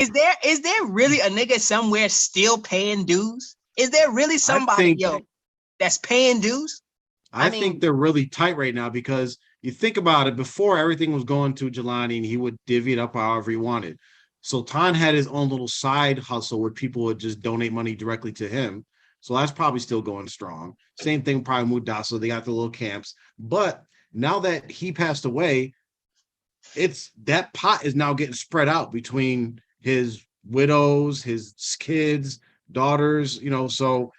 Is there really a nigga somewhere still paying dues? Is there really somebody, that's paying dues? I think they're really tight right now because you think about it, before everything was going to Jelani and he would divvy it up however he wanted. Sultan had his own little side hustle where people would just donate money directly to him. So that's probably still going strong. Same thing, probably Mudasa. They got the little camps. But now that he passed away, it's that pot is now getting spread out between his widows, his kids, daughters, so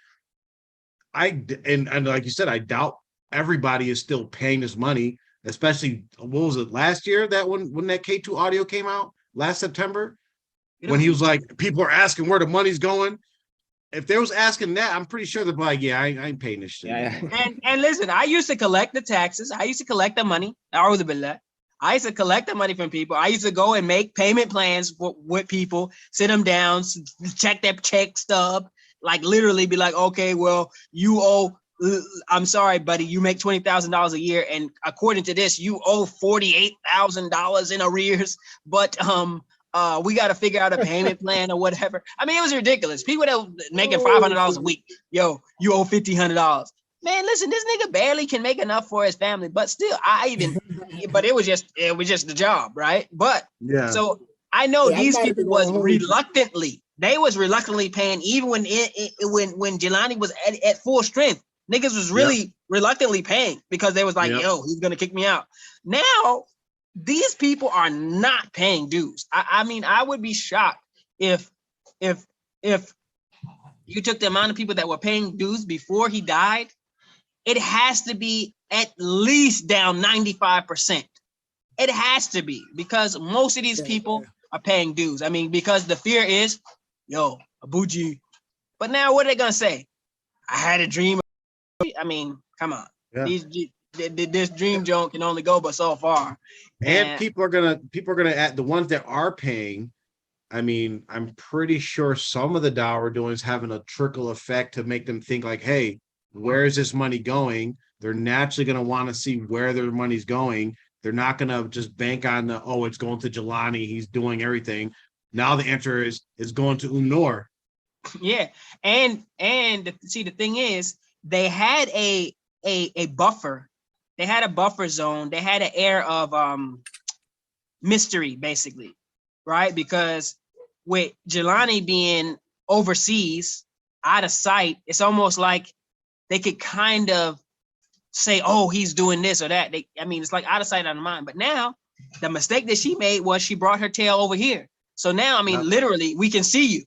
and like you said, I doubt everybody is still paying this money, especially what was it last year that when that K2 audio came out last September, when he was like, people are asking where the money's going. If they was asking that, I'm pretty sure they'd be like, yeah, I ain't paying this shit. Yeah. And listen, I used to collect the taxes. I used to collect the money. I used to collect the money from people. I used to go and make payment plans with people, sit them down, check their check stub, like literally be like, okay, well, you owe, I'm sorry, buddy, you make $20,000 a year, and according to this, you owe $48,000 in arrears, but we got to figure out a payment plan or whatever. I mean, it was ridiculous. People that were making $500 a week, you owe $1,500. Man, listen, this nigga barely can make enough for his family, but still, but it was just the job, right? But yeah. So I know these people was reluctantly paying, even when Gilani was at full strength. Niggas was really reluctantly paying because they was like, yo, he's gonna kick me out. Now these people are not paying dues. I mean, I would be shocked if you took the amount of people that were paying dues before he died. It has to be at least down 95%. It has to be, because most of these people are paying dues. I mean, because the fear is, yo, Abuji. But now what are they gonna say? I had a dream. I mean, come on. Yeah. This dream joke can only go but so far. And people are gonna add the ones that are paying. I mean, I'm pretty sure some of the dour doing is having a trickle effect to make them think like, hey, where is this money going? They're naturally going to want to see where their money's going. They're not going to just bank on it's going to Jelani, he's doing everything. Now the answer is going to Unor. Yeah, and see, the thing is, they had a buffer. They had a buffer zone. They had an air of mystery, basically, right? Because with Jelani being overseas, out of sight, it's almost like they could kind of say, oh, he's doing this or that. It's like out of sight, out of mind. But now the mistake that she made was she brought her tail over here. So now, literally, we can see you.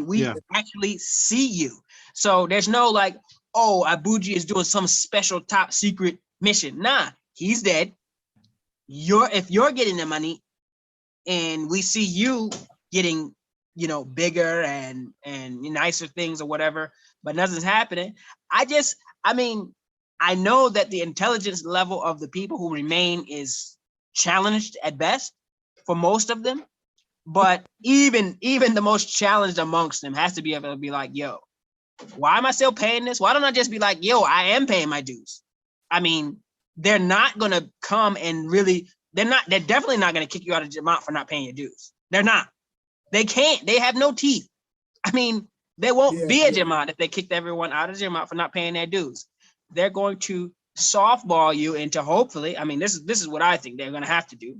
We actually see you. So there's no like, oh, Abuji is doing some special top secret mission. Nah, he's dead. If you're getting the money and we see you getting, bigger and nicer things or whatever, but nothing's happening. I know that the intelligence level of the people who remain is challenged at best for most of them, but even the most challenged amongst them has to be able to be like, yo, why am I still paying this? Why don't I just be like, yo, I am paying my dues? They're not gonna come and they're definitely not gonna kick you out of Jamaat for not paying your dues. They're not. They can't. They have no teeth. There won't be a Jamaat if they kicked everyone out of Jamaat for not paying their dues. They're going to softball you into, hopefully, this is what I think they're going to have to do.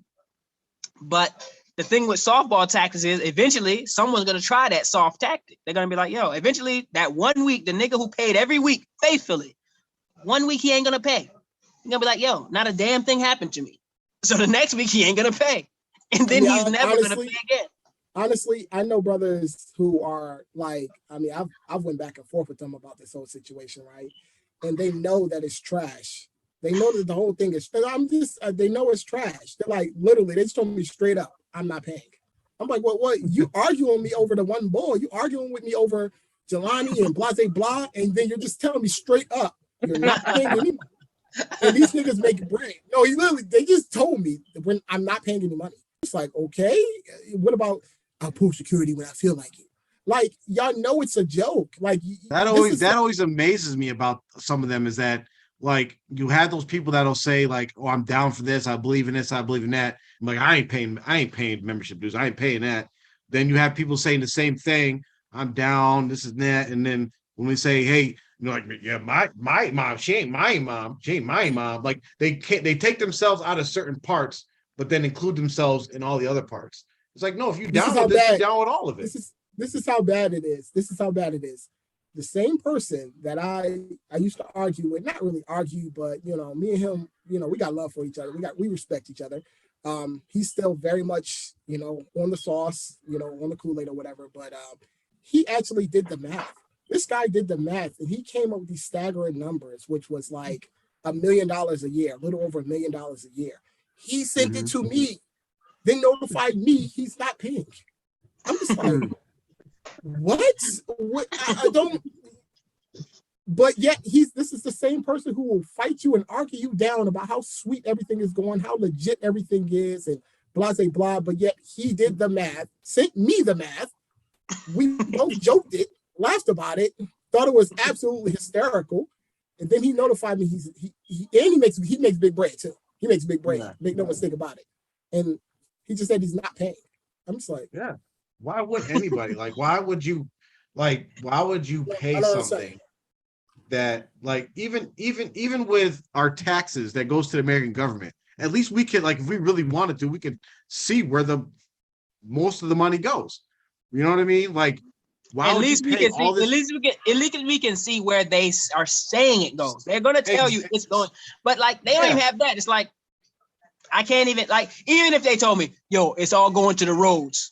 But the thing with softball tactics is eventually someone's going to try that soft tactic. They're going to be like, yo, eventually that 1 week, the nigga who paid every week faithfully, 1 week he ain't going to pay. He's going to be like, yo, not a damn thing happened to me. So the next week he ain't going to pay. And then he's never going to pay again. Honestly, I know brothers who are like, I've went back and forth with them about this whole situation, right? And they know that it's trash. They know that the whole thing is, they know it's trash. They're like, literally, they just told me straight up, I'm not paying. I'm like, what? You arguing me over the one ball. You arguing with me over Jelani and blah, blah, and then you're just telling me straight up, you're not paying any money. And these niggas make bread. No, they just told me when I'm not paying any money. It's like, okay, what about I'll pull security when I feel like it? Like, y'all know it's a joke. Like that always amazes me about some of them is that, like, you have those people that'll say like, oh, I'm down for this, I believe in this, I believe in that. I'm like, I ain't paying membership dues, I ain't paying that. then you have people saying the same thing. I'm down. This is that. And then when we say, hey, like, yeah, my mom, she ain't my mom. She ain't my mom. Like they take themselves out of certain parts, but then include themselves in all the other parts. It's like, no, if you down with this, you're down with all of it. This is how bad it is. This is how bad it is. The same person that I used to argue with, not really argue, but me and him, we got love for each other. We respect each other. He's still very much, on the sauce, on the Kool-Aid or whatever. But he actually did the math. This guy did the math, and he came up with these staggering numbers, which was like $1 million a year, a little over $1 million a year. He sent it to me, then notified me he's not paying. I'm just like, what? I don't. But yet this is the same person who will fight you and argue you down about how sweet everything is going, how legit everything is, and blah, blah, blah. But yet he did the math, sent me the math. We both joked it, laughed about it, thought it was absolutely hysterical. And then he notified me he makes big bread too. He makes big bread. Yeah. Make no mistake about it. And he just said he's not paying. I'm just like, yeah. Why would anybody why would you pay something that even with our taxes that goes to the American government, at least we can, if we really wanted to, we could see where the most of the money goes. You know what I mean? Why at would least you pay all this? At least we can see where they are saying it goes. They're gonna tell you it's going, but they don't even have that. It's like I can't even even if they told me, yo, it's all going to the roads.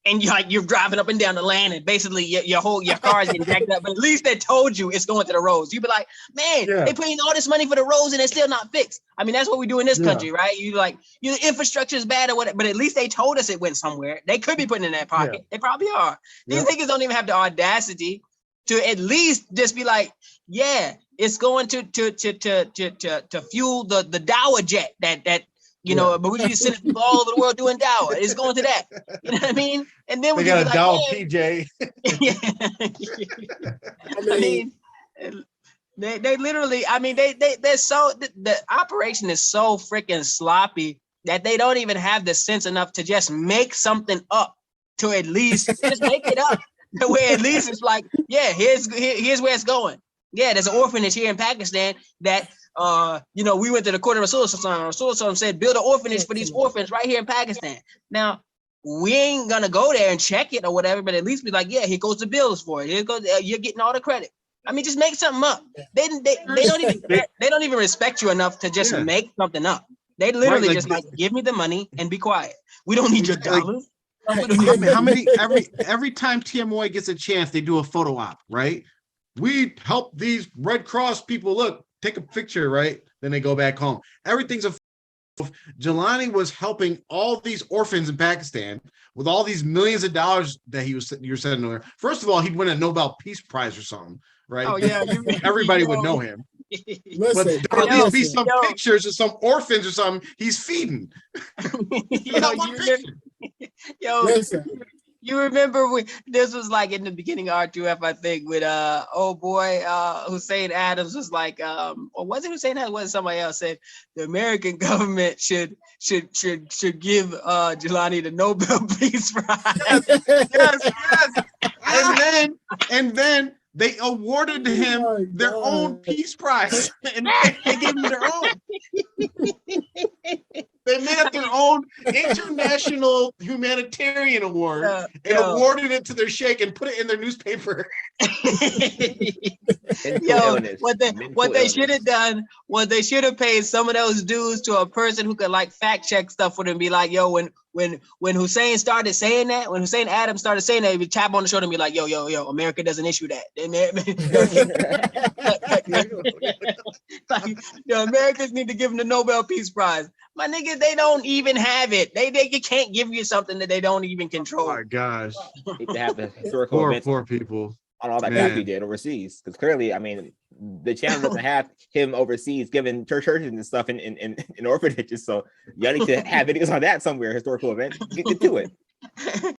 And you're driving up and down the land, and basically your car is getting jacked up. But at least they told you it's going to the roads. You'd be like, man, they putting all this money for the roads and it's still not fixed. I mean, that's what we do in this country, right? Your infrastructure is bad or whatever. But at least they told us it went somewhere. They could be putting it in that pocket. Yeah. They probably are. These niggas don't even have the audacity to at least just be like, yeah, it's going to fuel the Dower jet that. But we just send it all over the world doing Dower. It's going to that. You know what I mean? And then we got a Dower PJ. I mean, they literally. I mean, they're so the operation is so freaking sloppy that they don't even have the sense enough to just make something up to at least just make it up. Where at least it's like, yeah, here's where it's going. Yeah, there's an orphanage here in Pakistan that. We went to the court of Rasul said, build an orphanage for these orphans right here in Pakistan. Now, we ain't gonna go there and check it or whatever, but at least be like, yeah, here goes the bills for it. Here goes, you're getting all the credit. I mean, just make something up. They don't even respect you enough to just make something up. They literally give me the money and be quiet. We don't need your dollars. How many every time TMOA gets a chance, they do a photo op, right? We help these Red Cross people. Look, take a picture, right? Then they go back home. Everything's Gilani was helping all these orphans in Pakistan with all these millions of dollars that you're sending there. First of all, he'd win a Nobel Peace Prize or something, right? Oh yeah, everybody would know him. Listen, but there would be some pictures of some orphans or something he's feeding. Listen. You remember this was in the beginning of R2F, I think, with Hussein Adams was like, or was it Hussein Adams? Was somebody else said the American government should give Gilani the Nobel Peace Prize. Yes. And then they awarded him their own Peace Prize, and they gave him their own. They made up their own international humanitarian award and awarded it to their sheikh and put it in their newspaper. What they should have done was they should have paid some of those dues to a person who could fact check stuff for them and be like, yo, when Hussein started saying that, when Hussein Adams started saying that, he'd be tap on the shoulder and be like, yo, America doesn't issue that. Americans need to give them the Nobel Peace Prize. My nigga, they don't even have it. They can't give you something that they don't even control. Oh my gosh. They have the historical events poor people. On all that crap he did overseas. Because clearly, I mean, the channel doesn't have him overseas giving churches and stuff in orphanages. So you need to have videos on that somewhere, historical event. Get to it.